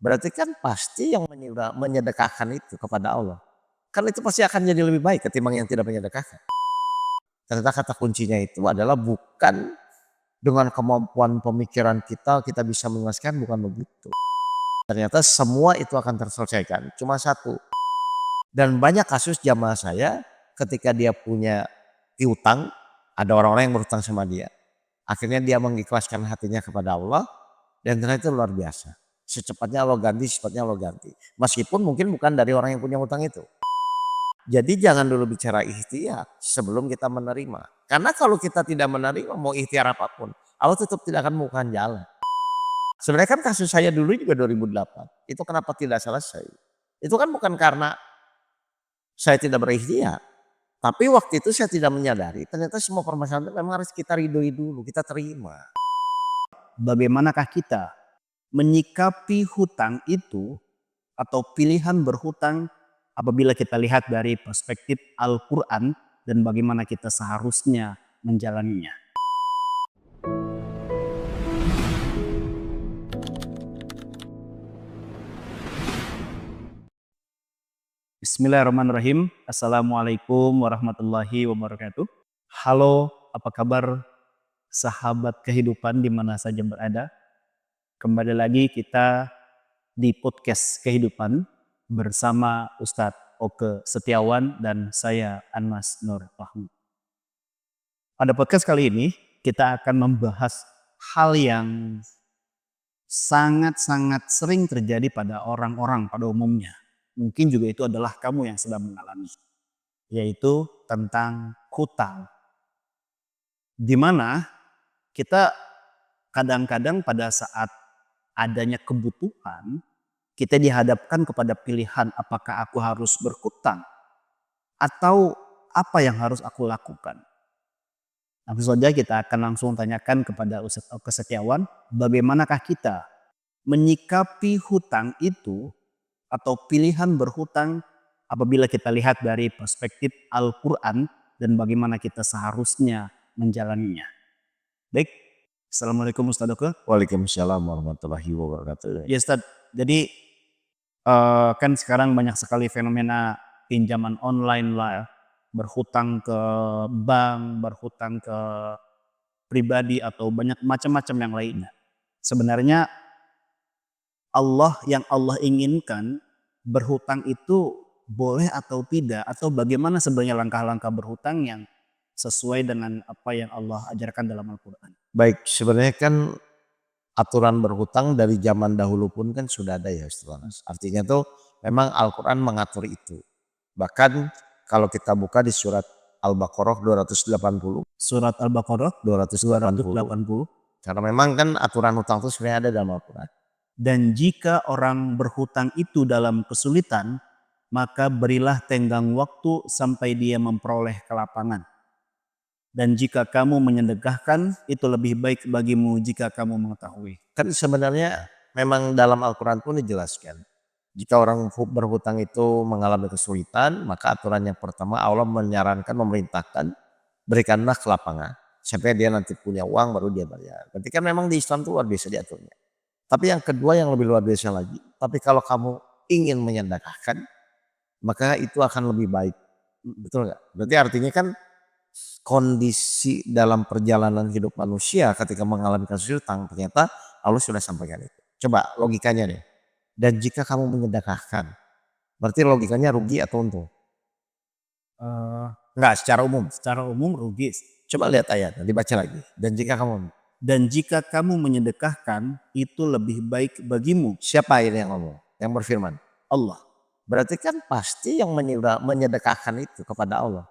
Berarti kan pasti yang menyedekahkan itu kepada Allah. Kan itu pasti akan jadi lebih baik ketimbang yang tidak menyedekahkan. Ternyata kata kuncinya itu adalah bukan dengan kemampuan pemikiran kita bisa menjelaskan, bukan begitu. Ternyata semua itu akan terselesaikan, cuma satu. Dan banyak kasus jamaah saya ketika dia punya piutang, ada orang-orang yang berhutang sama dia. Akhirnya dia mengikhlaskan hatinya kepada Allah dan ternyata itu luar biasa. Secepatnya Allah ganti, secepatnya Allah ganti. Meskipun mungkin bukan dari orang yang punya hutang itu. Jadi jangan dulu bicara ikhtiar sebelum kita menerima. Karena kalau kita tidak menerima mau ikhtiar apapun, Allah tetap tidak akan membukakan jalan. Sebenarnya kan kasus saya dulu juga 2008. Itu kenapa tidak selesai? Itu kan bukan karena saya tidak berikhtiar. Tapi waktu itu saya tidak menyadari ternyata semua permasalahan itu memang harus kita ridhoi dulu, kita terima. Bagaimanakah kita menyikapi hutang itu atau pilihan berhutang apabila kita lihat dari perspektif Al-Quran dan bagaimana kita seharusnya menjalaninya. Bismillahirrahmanirrahim. Assalamualaikum warahmatullahi wabarakatuh. Halo, apa kabar sahabat kehidupan di mana saja berada? Kembali lagi kita di podcast kehidupan bersama Ustadz Oke Setiawan dan saya Anmas Nur Fahmi. Pada podcast kali ini kita akan membahas hal yang sangat-sangat sering terjadi pada orang-orang pada umumnya. Mungkin juga itu adalah kamu yang sedang mengalami, yaitu tentang hutang. Di mana kita kadang-kadang pada saat adanya kebutuhan, kita dihadapkan kepada pilihan apakah aku harus berhutang atau apa yang harus aku lakukan. Langsung saja kita akan langsung tanyakan kepada Ustadz Oke Setiawan, bagaimanakah kita menyikapi hutang itu atau pilihan berhutang apabila kita lihat dari perspektif Al-Quran dan bagaimana kita seharusnya menjalaninya. Baik, Assalamualaikum Ustadz Oke. Waalaikumsalam warahmatullahi wabarakatuh. Ya Ustadz, jadi kan sekarang banyak sekali fenomena pinjaman online lah, berhutang ke bank, berhutang ke pribadi atau banyak macam-macam yang lainnya. Sebenarnya yang Allah inginkan berhutang itu boleh atau tidak, atau bagaimana sebenarnya langkah-langkah berhutang yang sesuai dengan apa yang Allah ajarkan dalam Al-Quran. Baik, sebenarnya kan aturan berhutang dari zaman dahulu pun kan sudah ada ya Ustaz. Artinya tuh memang Al-Quran mengatur itu. Bahkan kalau kita buka di surat Al-Baqarah 280. Surat Al-Baqarah 280. Karena memang kan aturan hutang itu sebenarnya ada dalam Al-Quran. Dan jika orang berhutang itu dalam kesulitan, maka berilah tenggang waktu sampai dia memperoleh kelapangan. Dan jika kamu menyedekahkan, itu lebih baik bagimu jika kamu mengetahui. Kan sebenarnya memang dalam Al-Quran pun dijelaskan. Jika orang berhutang itu mengalami kesulitan, maka aturan yang pertama Allah menyarankan, memerintahkan, berikanlah kelapangan. Sampai dia nanti punya uang baru dia bayar. Berarti kan memang di Islam itu luar biasa diaturnya. Tapi yang kedua yang lebih luar biasa lagi, tapi kalau kamu ingin menyedekahkan, maka itu akan lebih baik. Betul nggak? Berarti artinya kan kondisi dalam perjalanan hidup manusia ketika mengalami kasus hutang, ternyata Allah sudah sampaikan itu. Coba logikanya deh. Dan jika kamu menyedekahkan, berarti logikanya rugi atau untung? Enggak, secara umum. Secara umum rugi. Coba lihat ayat, dibaca lagi. Dan jika kamu menyedekahkan, itu lebih baik bagimu. Siapa ini yang ngomong? Yang berfirman? Allah. Berarti kan pasti yang menyedekahkan itu kepada Allah.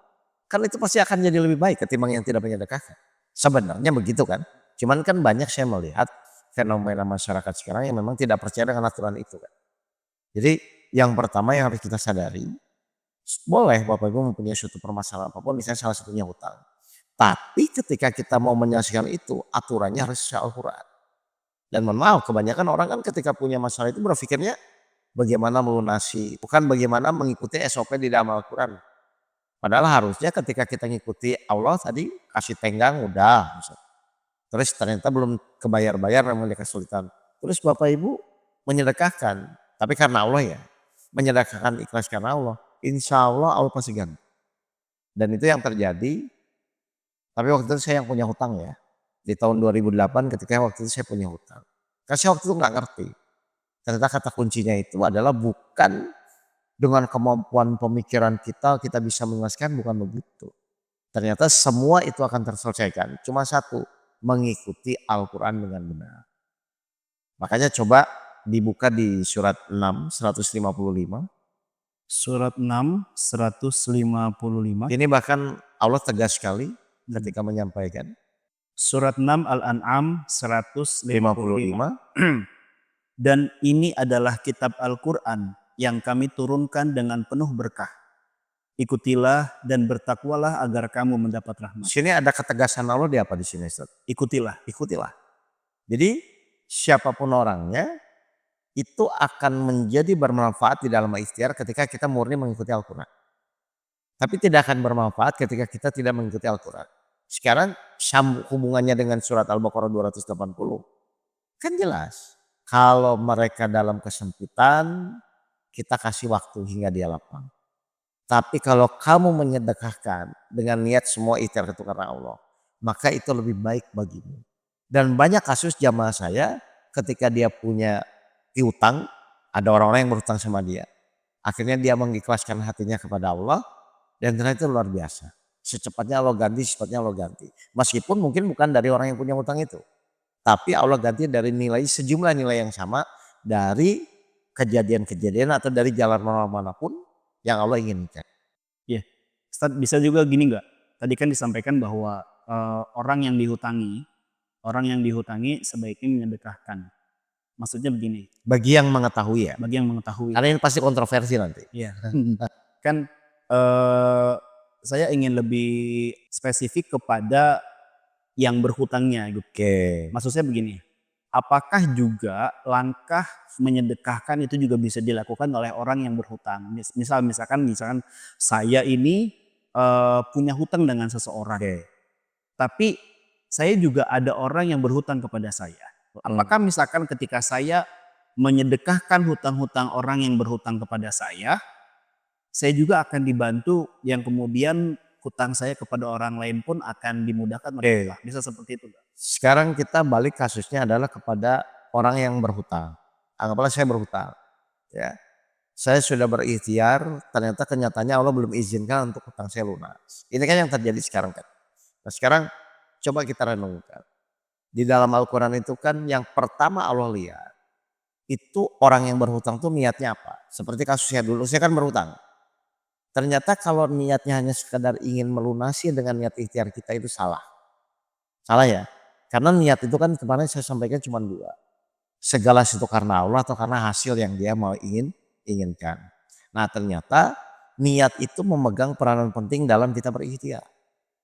Kan itu pasti akan jadi lebih baik ketimbang yang tidak menyedekahkan. Sebenarnya begitu kan. Cuman kan banyak saya melihat fenomena masyarakat sekarang yang memang tidak percaya dengan aturan itu kan. Jadi yang pertama yang harus kita sadari, boleh Bapak Ibu mempunyai suatu permasalahan apapun, misalnya salah satunya hutang. Tapi ketika kita mau menyelesaikan itu, aturannya harus sesuai Al-Quran. Dan mohon maaf, kebanyakan orang kan ketika punya masalah itu berpikirnya bagaimana melunasi, bukan bagaimana mengikuti SOP di dalam Al-Quran. Padahal harusnya ketika kita ngikuti Allah tadi kasih tenggang udah. Terus ternyata belum kebayar-bayar memang dia kesulitan. Terus Bapak Ibu menyedekahkan, tapi karena Allah ya, menyedekahkan ikhlas karena Allah, insya Allah Allah pasti ganti. Dan itu yang terjadi, tapi waktu itu saya yang punya hutang ya. Di tahun 2008 ketika waktu itu saya punya hutang. Karena saya waktu itu nggak ngerti. Ternyata kata kuncinya itu adalah bukan dengan kemampuan pemikiran kita bisa menjelaskan, bukan begitu. Ternyata semua itu akan terselesaikan. Cuma satu, mengikuti Al-Quran dengan benar. Makanya coba dibuka di surat 6, 155. Surat 6, 155. Ini bahkan Allah tegas sekali ketika menyampaikan. Surat 6 Al-An'am 155. 55. Dan ini adalah kitab Al-Quran yang kami turunkan dengan penuh berkah. Ikutilah dan bertakwalah agar kamu mendapat rahmat. Di sini ada ketegasan Allah di apa di sini, Ustaz? Ikutilah. Ikutilah. Jadi siapapun orangnya itu akan menjadi bermanfaat di dalam ikhtiar ketika kita murni mengikuti Al-Quran. Tapi tidak akan bermanfaat ketika kita tidak mengikuti Al-Quran. Sekarang hubungannya dengan surat Al-Baqarah 280. Kan jelas. Kalau mereka dalam kesempitan, kita kasih waktu hingga dia lapang. Tapi kalau kamu menyedekahkan dengan niat semua ikhtiar itu karena Allah, maka itu lebih baik bagimu. Dan banyak kasus jamaah saya ketika dia punya piutang, ada orang-orang yang berhutang sama dia. Akhirnya dia mengikhlaskan hatinya kepada Allah dan ternyata itu luar biasa. Secepatnya Allah ganti, secepatnya Allah ganti. Meskipun mungkin bukan dari orang yang punya hutang itu. Tapi Allah ganti dari sejumlah nilai yang sama dari kejadian-kejadian atau dari jalan manapun yang Allah inginkan. Ya, Ustaz, bisa juga gini nggak? Tadi kan disampaikan bahwa orang yang dihutangi sebaiknya menyedekahkan. Maksudnya begini. Bagi yang mengetahui ya. Bagi yang mengetahui. Karena ini pasti kontroversi nanti. Iya. Kan saya ingin lebih spesifik kepada yang berhutangnya gitu. Oke. Maksud saya begini. Apakah juga langkah menyedekahkan itu juga bisa dilakukan oleh orang yang berhutang? Misalkan saya ini punya hutang dengan seseorang. Oke. Tapi saya juga ada orang yang berhutang kepada saya. Apakah misalkan ketika saya menyedekahkan hutang-hutang orang yang berhutang kepada saya juga akan dibantu yang kemudian hutang saya kepada orang lain pun akan dimudahkan oleh Allah. Bisa seperti itu Pak? Sekarang kita balik kasusnya adalah kepada orang yang berhutang. Anggaplah saya berhutang. Ya. Saya sudah berikhtiar, ternyata kenyataannya Allah belum izinkan untuk hutang saya lunas. Ini kan yang terjadi sekarang kan. Nah sekarang coba kita renungkan. Di dalam Al-Quran itu kan yang pertama Allah lihat. Itu orang yang berhutang tuh niatnya apa. Seperti kasus saya dulu, saya kan berhutang. Ternyata kalau niatnya hanya sekedar ingin melunasi dengan niat ikhtiar kita itu salah. Salah ya. Karena niat itu kan kemarin saya sampaikan cuma dua. Segala itu karena Allah atau karena hasil yang dia mau inginkan. Nah ternyata niat itu memegang peranan penting dalam kita berikhtiar.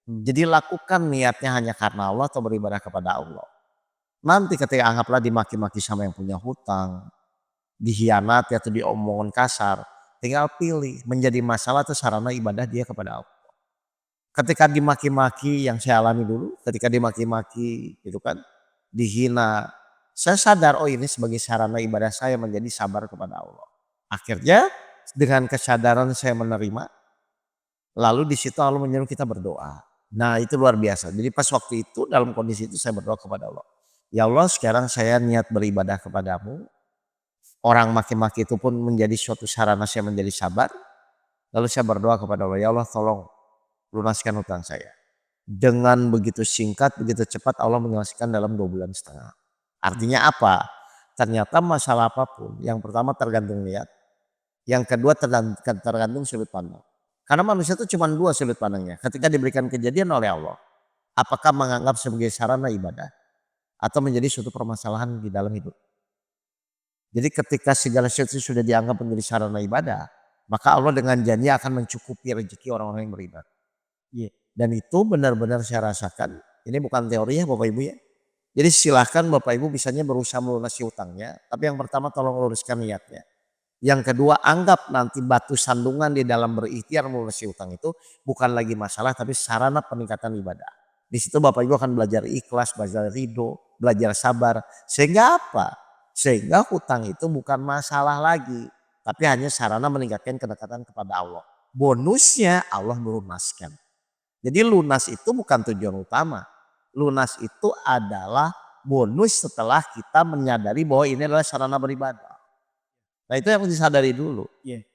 Jadi lakukan niatnya hanya karena Allah atau beribadah kepada Allah. Nanti ketika anggaplah dimaki-maki sama yang punya hutang, dihianati atau diomongin kasar, tinggal pilih menjadi masalah atau sarana ibadah dia kepada Allah. Ketika dimaki-maki yang saya alami dulu, ketika dimaki-maki gitu kan, dihina, saya sadar oh ini sebagai sarana ibadah saya menjadi sabar kepada Allah. Akhirnya dengan kesadaran saya menerima, lalu di situ Allah menyuruh kita berdoa. Nah itu luar biasa. Jadi pas waktu itu dalam kondisi itu saya berdoa kepada Allah. Ya Allah sekarang saya niat beribadah kepadamu. Orang maki-maki itu pun menjadi suatu sarana saya menjadi sabar. Lalu saya berdoa kepada Allah. Ya Allah tolong lunaskan hutang saya. Dengan begitu singkat, begitu cepat Allah menyelesaikan dalam 2,5 bulan. Artinya apa? Ternyata masalah apapun. Yang pertama tergantung niat. Yang kedua tergantung sudut pandang. Karena manusia itu cuma dua sudut pandangnya. Ketika diberikan kejadian oleh Allah. Apakah menganggap sebagai sarana ibadah. Atau menjadi suatu permasalahan di dalam hidup. Jadi ketika segala sesuatu sudah dianggap menjadi sarana ibadah. Maka Allah dengan janji akan mencukupi rezeki orang-orang yang beribadah. Dan itu benar-benar saya rasakan. Ini bukan teori ya Bapak Ibu ya. Jadi silahkan Bapak Ibu bisanya berusaha melunasi hutangnya. Tapi yang pertama tolong luruskan niatnya. Yang kedua anggap nanti batu sandungan di dalam berikhtiar melunasi hutang itu bukan lagi masalah tapi sarana peningkatan ibadah. Di situ Bapak Ibu akan belajar ikhlas, belajar ridho, belajar sabar. Sehingga apa? Sehingga hutang itu bukan masalah lagi, tapi hanya sarana meningkatkan kedekatan kepada Allah. Bonusnya Allah melunaskan. Jadi lunas itu bukan tujuan utama. Lunas itu adalah bonus setelah kita menyadari bahwa ini adalah sarana beribadah. Nah itu yang harus disadari dulu. Iya.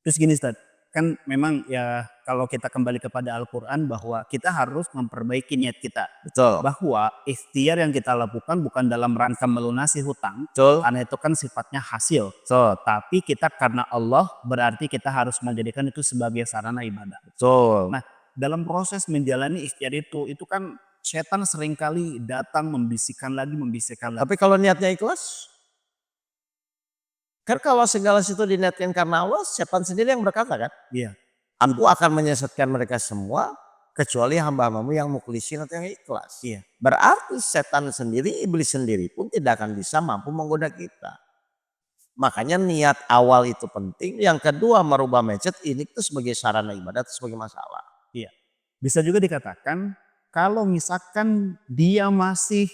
Terus gini Ustaz, kan memang ya kalau kita kembali kepada Al-Quran bahwa kita harus memperbaiki niat kita. Betul. Bahwa ikhtiar yang kita lakukan bukan dalam rangka melunasi hutang, Betul. karena itu kan sifatnya hasil. Betul. Tapi kita karena Allah berarti kita harus menjadikan itu sebagai sarana ibadah. Betul. Nah dalam proses menjalani ikhtiar itu kan setan seringkali datang membisikkan lagi. Tapi kalau niatnya ikhlas, kan kalau segala sesuatu diniatkan karena Allah, setan sendiri yang berkata kan, Iya. aku akan menyesatkan mereka semua kecuali hamba-hambamu yang mukhlisin atau yang ikhlas. Iya. Berarti setan sendiri, iblis sendiri pun tidak akan bisa mampu menggoda kita. Makanya niat awal itu penting. Yang kedua merubah mindset ini tuh sebagai sarana ibadah atau sebagai masalah. Iya. Bisa juga dikatakan kalau misalkan dia masih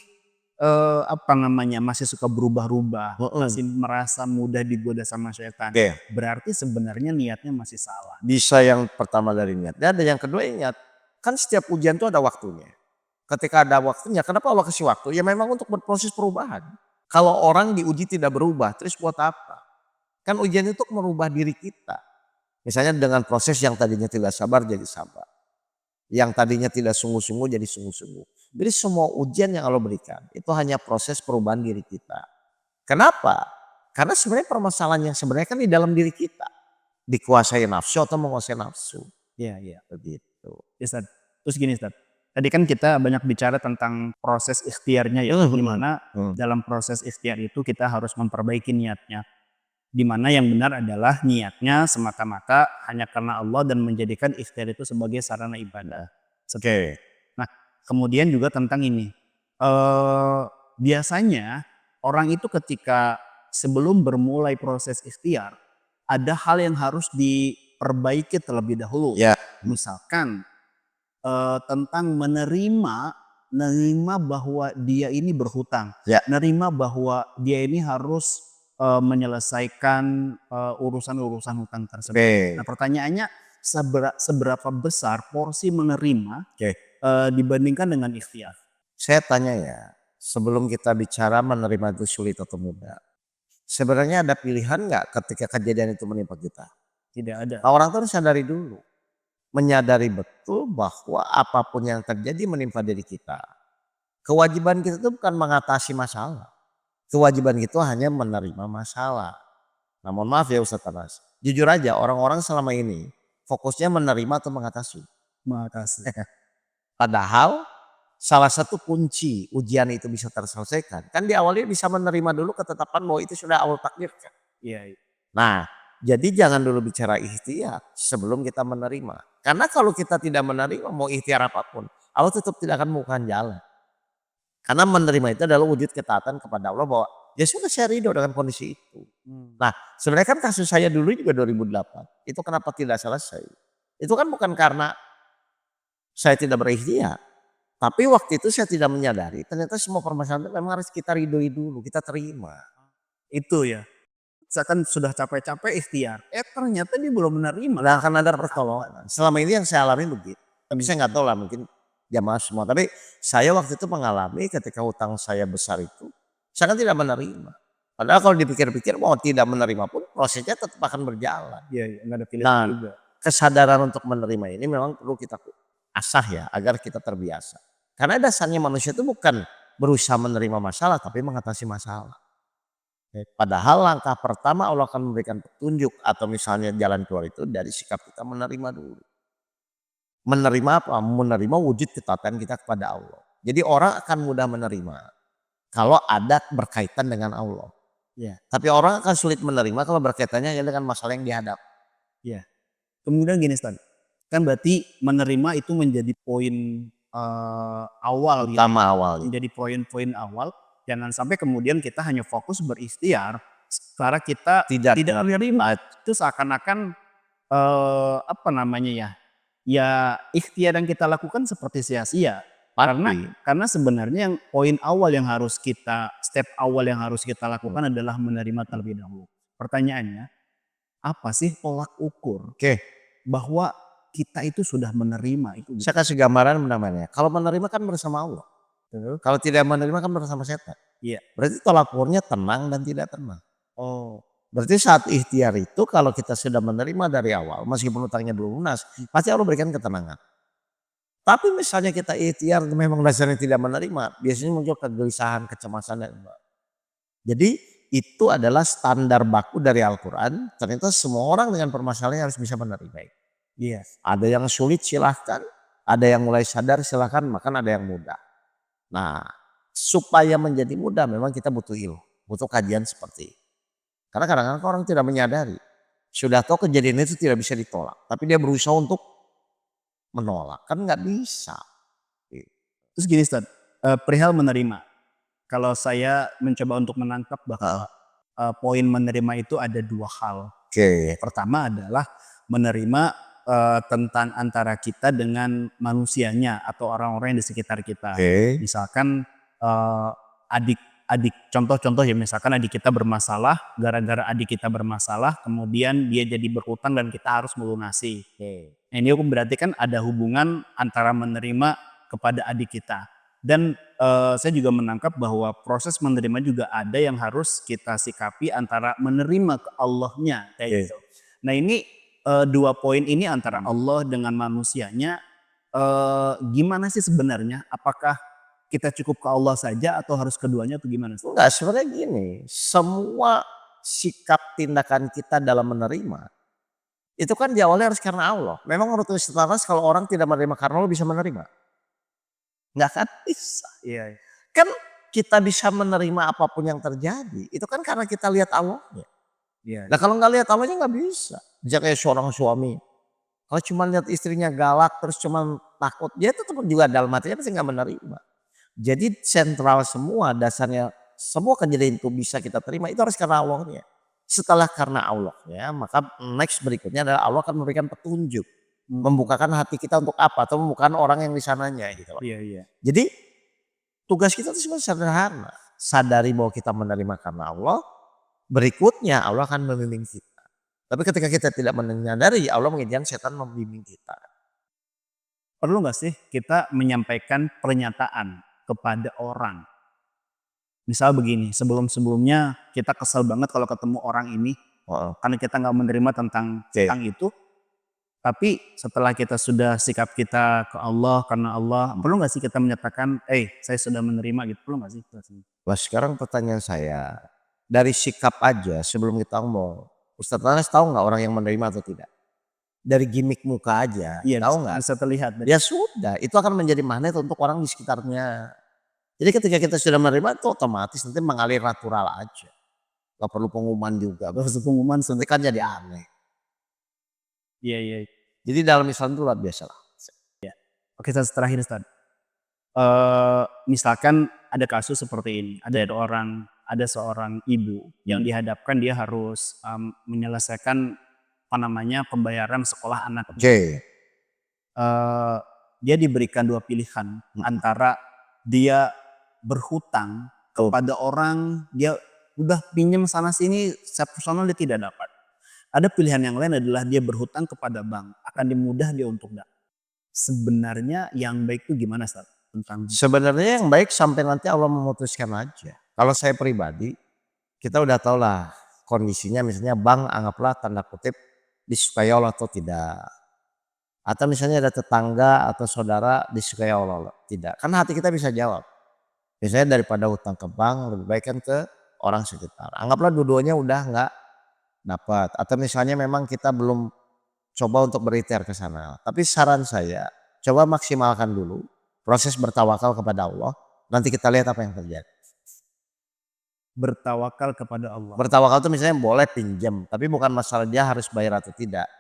masih suka berubah-ubah, masih merasa mudah digoda sama setan. Oke. Berarti sebenarnya niatnya masih salah. Bisa yang pertama dari niat. Dan yang kedua ingat, kan setiap ujian itu ada waktunya. Ketika ada waktunya, kenapa Allah kasih waktu? Ya memang untuk berproses perubahan. Kalau orang diuji tidak berubah, terus buat apa? Kan ujian itu untuk merubah diri kita. Misalnya dengan proses yang tadinya tidak sabar jadi sabar. Yang tadinya tidak sungguh-sungguh jadi sungguh-sungguh. Jadi semua ujian yang Allah berikan itu hanya proses perubahan diri kita. Kenapa? Karena sebenarnya permasalahannya sebenarnya kan di dalam diri kita. Dikuasai nafsu atau menguasai nafsu. Iya. Begitu. Ya, Ustaz. Terus gini Ustaz. Tadi kan kita banyak bicara tentang proses ikhtiarnya ya. Gimana dalam proses ikhtiar itu kita harus memperbaiki niatnya. Dimana yang benar adalah niatnya semata-mata hanya karena Allah dan menjadikan ikhtiar itu sebagai sarana ibadah. Oke. Nah kemudian juga tentang ini. Biasanya orang itu ketika sebelum bermulai proses ikhtiar ada hal yang harus diperbaiki terlebih dahulu. Ya. Misalkan tentang menerima bahwa dia ini berhutang. Ya. Menerima bahwa dia ini harus menyelesaikan urusan-urusan hutang tersebut. Oke. Nah pertanyaannya seberapa besar porsi menerima Oke. dibandingkan dengan ikhtiar? Saya tanya ya, sebelum kita bicara menerima itu sulit atau mudah. Sebenarnya ada pilihan nggak ketika kejadian itu menimpa kita? Tidak ada. Nah, orang itu harus sadari dulu. Menyadari betul bahwa apapun yang terjadi menimpa diri kita. Kewajiban kita itu bukan mengatasi masalah. Kewajiban itu hanya menerima masalah. Nah mohon maaf ya Ustaz Anas. Jujur aja orang-orang selama ini fokusnya menerima atau mengatasi. Makasih. Padahal salah satu kunci ujian itu bisa terselesaikan. Kan di awalnya bisa menerima dulu ketetapan bahwa itu sudah Allah takdirkan. Iya. Nah jadi jangan dulu bicara ikhtiar sebelum kita menerima. Karena kalau kita tidak menerima mau ikhtiar apapun, Allah tetap tidak akan membukakan jalan. Karena menerima itu adalah wujud ketaatan kepada Allah bahwa ya sudah saya ridho dengan kondisi itu. Nah sebenarnya kan kasus saya dulu juga 2008. Itu kenapa tidak selesai? Itu kan bukan karena saya tidak berikhtiar. Tapi waktu itu saya tidak menyadari ternyata semua permasalahan itu memang harus kita ridhoi dulu, kita terima. Itu ya. Misalkan sudah capek-capek ikhtiar. Ternyata dia belum menerima. Nah akan ada pertolongan. Selama ini yang saya alami begitu. Tapi saya nggak tahu lah mungkin jamaah semua. Tapi saya waktu itu mengalami ketika hutang saya besar itu. Saya kan tidak menerima. Padahal kalau dipikir-pikir mau tidak menerima pun prosesnya tetap akan berjalan. Iya, nggak ada pilihan juga. Kesadaran untuk menerima ini memang perlu kita asah ya agar kita terbiasa. Karena dasarnya manusia itu bukan berusaha menerima masalah tapi mengatasi masalah. Padahal langkah pertama Allah akan memberikan petunjuk atau misalnya jalan keluar itu dari sikap kita menerima dulu. Menerima apa? Menerima wujud ketaatan kita kepada Allah. Jadi orang akan mudah menerima kalau ada berkaitan dengan Allah. Ya. Tapi orang akan sulit menerima kalau berkaitannya dengan masalah yang dihadap. Ya. Kemudian gini Stan, kan berarti menerima itu menjadi poin awal. Utama awal. Menjadi poin-poin awal. Jangan sampai kemudian kita hanya fokus berikhtiar, karena kita tidak menerima. Itu seakan-akan ya ikhtiar yang kita lakukan seperti sia-sia. Karena sebenarnya yang poin awal yang harus step awal yang harus kita lakukan adalah menerima terlebih dahulu. Pertanyaannya, apa sih tolak ukur Oke, bahwa kita itu sudah menerima itu? saya kasih gambaran namanya. Kalau menerima kan bersama Allah. Kalau tidak menerima kan bersama setan. Iya. Berarti tolak ukurnya tenang dan tidak tenang. Oh, Berarti saat ikhtiar itu kalau kita sudah menerima dari awal, meskipun utangnya belum lunas, pasti Allah berikan ketenangan. Tapi misalnya kita ikhtiar memang dasarnya tidak menerima, biasanya muncul kegelisahan, kecemasan dan jadi itu adalah standar baku dari Al-Quran. Ternyata semua orang dengan permasalahan harus bisa menerima. iya. Ada yang sulit silahkan, ada yang mulai sadar silahkan, bahkan ada yang mudah. Nah, supaya menjadi mudah memang kita butuh ilmu, butuh kajian seperti itu. Karena kadang-kadang orang tidak menyadari, sudah tahu kejadian itu tidak bisa ditolak, tapi dia berusaha untuk menolak, kan nggak bisa. Terus gini Ustaz, perihal menerima. Kalau saya mencoba untuk menangkap bahwa poin menerima itu ada dua hal. Oke, Pertama adalah menerima tentang antara kita dengan manusianya atau orang-orang yang di sekitar kita. oke, Misalkan adik contoh-contoh ya, misalkan adik kita bermasalah, gara-gara adik kita bermasalah, kemudian dia jadi berhutang dan kita harus melunasi. Nah, ini berarti kan ada hubungan antara menerima kepada adik kita. Dan saya juga menangkap bahwa proses menerima juga ada yang harus kita sikapi antara menerima ke Allahnya kayak Oke. gitu. Nah ini dua poin ini antara Allah dengan manusianya, gimana sih sebenarnya? Apakah kita cukup ke Allah saja atau harus keduanya atau gimana? enggak sebenarnya gini, semua sikap tindakan kita dalam menerima, itu kan diawali harus karena Allah. Memang menurut Ustaz kalau orang tidak menerima karena Allah bisa menerima? Enggak kan bisa. Iya. Kan kita bisa menerima apapun yang terjadi, itu kan karena kita lihat Allahnya. Iya. Nah kalau nggak lihat Allahnya nggak bisa. Bisa kayak seorang suami, kalau cuma lihat istrinya galak terus cuma takut, dia tetap juga dalam hatinya pasti nggak menerima. Jadi sentral semua dasarnya semua kejadian itu bisa kita terima itu harus karena Allahnya. Setelah karena Allahnya maka next berikutnya adalah Allah akan memberikan petunjuk. Membukakan hati kita untuk apa atau membukakan orang yang di sananya gitu loh. Iya. Jadi tugas kita itu sebenarnya sederhana. Sadari bahwa kita menerima karena Allah. Berikutnya Allah akan membimbing kita. Tapi ketika kita tidak menyadari Allah mengizinkan setan membimbing kita. Perlu nggak sih kita menyampaikan pernyataan kepada orang? Misal begini, sebelum-sebelumnya kita kesel banget kalau ketemu orang ini Oh, karena kita nggak menerima tentang itu. Tapi setelah kita sudah sikap kita ke Allah karena Allah, perlu nggak sih kita menyatakan, saya sudah menerima gitu, perlu nggak sih? Wah sekarang pertanyaan saya, dari sikap aja sebelum kita ngomong, Ustadz Anas tahu nggak orang yang menerima atau tidak? Dari gimik muka aja, Iya, tahu nggak? bisa terlihat. Ya sudah, itu akan menjadi magnet untuk orang di sekitarnya. Jadi ketika kita sudah menerima itu otomatis nanti mengalir natural aja. Gak perlu pengumuman juga, Terus pengumuman nanti kan jadi aneh. Iya. Jadi dalam Islam itu luar biasa lah. Oke, terakhir Ustaz. Misalkan ada kasus seperti ini, ada seorang ibu yang dihadapkan dia harus menyelesaikan pembayaran sekolah anak. Oke. Dia diberikan dua pilihan antara dia berhutang kepada orang, dia udah pinjam sana sini, personal dia tidak dapat. Ada pilihan yang lain adalah dia berhutang kepada bank, akan dimudah dia untuk dapat. Sebenarnya yang baik itu gimana Ustaz? Sebenarnya yang baik sampai nanti Allah memutuskan aja. Kalau saya pribadi, kita udah tahu lah kondisinya misalnya bank anggaplah tanda kutip disukai Allah atau tidak. Atau misalnya ada tetangga atau saudara disukai Allah tidak. Karena hati kita bisa jawab. Misalnya daripada hutang ke bank lebih baik kan ke orang sekitar. Anggaplah dua-duanya udah nggak dapat. Atau misalnya memang kita belum coba untuk berikhtiar ke sana. Tapi saran saya coba maksimalkan dulu proses bertawakal kepada Allah. Nanti kita lihat apa yang terjadi. Bertawakal kepada Allah. Bertawakal itu misalnya boleh pinjam. Tapi bukan masalah dia harus bayar atau tidak.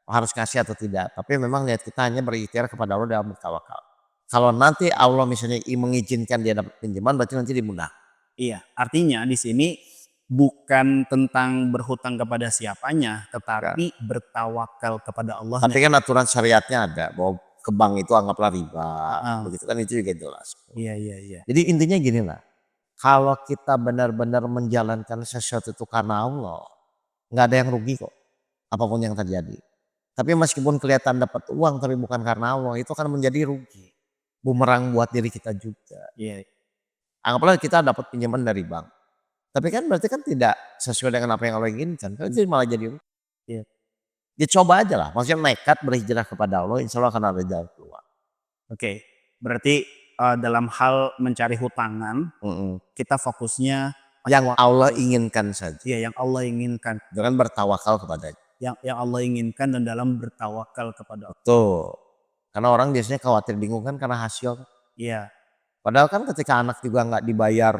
Harus kasih atau tidak. Tapi memang lihat kita hanya berikhtiar kepada Allah dalam bertawakal. Kalau nanti Allah misalnya mengizinkan dia dapat pinjaman berarti nanti dimudahkan. Iya, artinya di sini bukan tentang berhutang kepada siapanya, tetapi bertawakal kepada Allah. Tapi kan aturan syariatnya ada bahwa ke bank itu anggaplah riba, Ah. begitu kan itu juga jelas. Iya. Jadi intinya gini lah, kalau kita benar-benar menjalankan sesuatu itu karena Allah, nggak ada yang rugi kok, apapun yang terjadi. Tapi meskipun kelihatan dapat uang tapi bukan karena Allah, itu akan menjadi rugi. Bumerang buat diri kita juga. Iya. Anggaplah kita dapat pinjaman dari bank. Tapi kan berarti kan tidak sesuai dengan apa yang Allah inginkan. Kan itu malah jadi rugi. Iya. Ya coba aja lah, maksudnya nekat berhijrah kepada Allah, insya Allah akan ada jalan keluar. Oke. Berarti dalam hal mencari hutangan, kita fokusnya Yang Allah inginkan saja. ya yang Allah inginkan, Dengan bertawakal kepadanya. yang Allah inginkan dan dalam bertawakal kepada Allah. Tuh. Karena orang biasanya khawatir bingung kan karena hasil. Iya. Padahal kan ketika anak juga nggak dibayar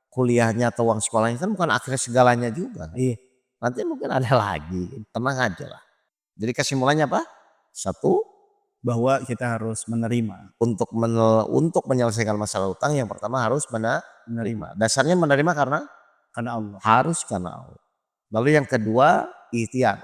kuliahnya atau uang sekolahnya kan bukan akhir segalanya juga. Iya. Nanti mungkin ada lagi, tenang aja lah. Jadi kesimpulannya apa? Satu, Bahwa kita harus menerima. untuk menyelesaikan masalah utang yang pertama harus menerima. Dasarnya menerima karena Karena Allah. harus karena Allah. Lalu yang kedua, ikhtiar.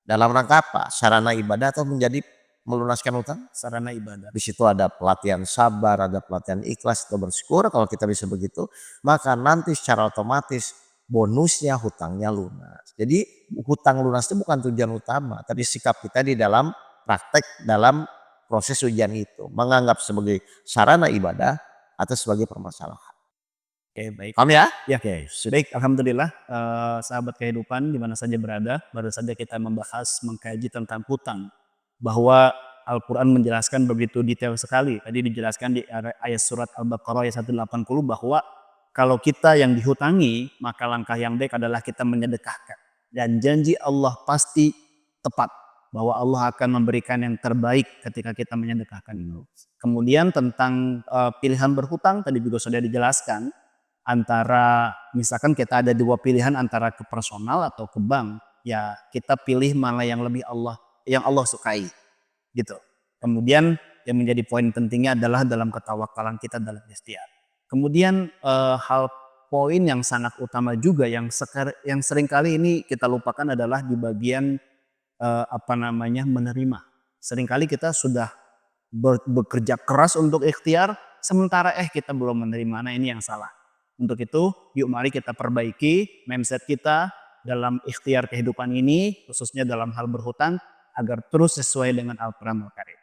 Dalam rangka apa? Sarana ibadah atau menjadi melunaskan utang? Sarana ibadah. Di situ ada pelatihan sabar, ada pelatihan ikhlas atau bersyukur. Kalau kita bisa begitu, maka nanti secara otomatis bonusnya hutangnya lunas. Jadi hutang lunas itu bukan tujuan utama, tapi sikap kita di dalam praktek dalam proses ujian itu. Menganggap sebagai sarana ibadah atau sebagai permasalahan. Oke, baik. Paham ya? Ya. Oke, Baik, alhamdulillah sahabat kehidupan di mana saja berada, baru saja kita membahas mengkaji tentang hutang. Bahwa Al-Quran menjelaskan begitu detail sekali. Tadi dijelaskan di ayat surat Al-Baqarah ayat 180 bahwa kalau kita yang dihutangi, maka langkah yang baik adalah kita menyedekahkan. Dan janji Allah pasti tepat. Bahwa Allah akan memberikan yang terbaik ketika kita menyedekahkan itu. Kemudian tentang pilihan berhutang tadi juga sudah dijelaskan. Antara misalkan kita ada dua pilihan antara ke personal atau ke bank. Ya kita pilih mana yang lebih yang Allah sukai. Gitu. Kemudian yang menjadi poin pentingnya adalah dalam ketawakalan kita dalam ikhtiar. Kemudian hal poin yang sangat utama juga yang seringkali ini kita lupakan adalah di bagian menerima. Seringkali kita sudah bekerja keras untuk ikhtiar sementara kita belum menerima. Nah ini yang salah. Untuk itu yuk mari kita perbaiki mindset kita dalam ikhtiar kehidupan ini khususnya dalam hal berhutang agar terus sesuai dengan Al-Quran Al-Karim.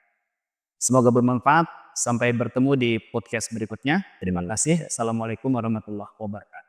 Semoga bermanfaat. Sampai bertemu di podcast berikutnya. Terima kasih. Assalamualaikum warahmatullahi wabarakatuh.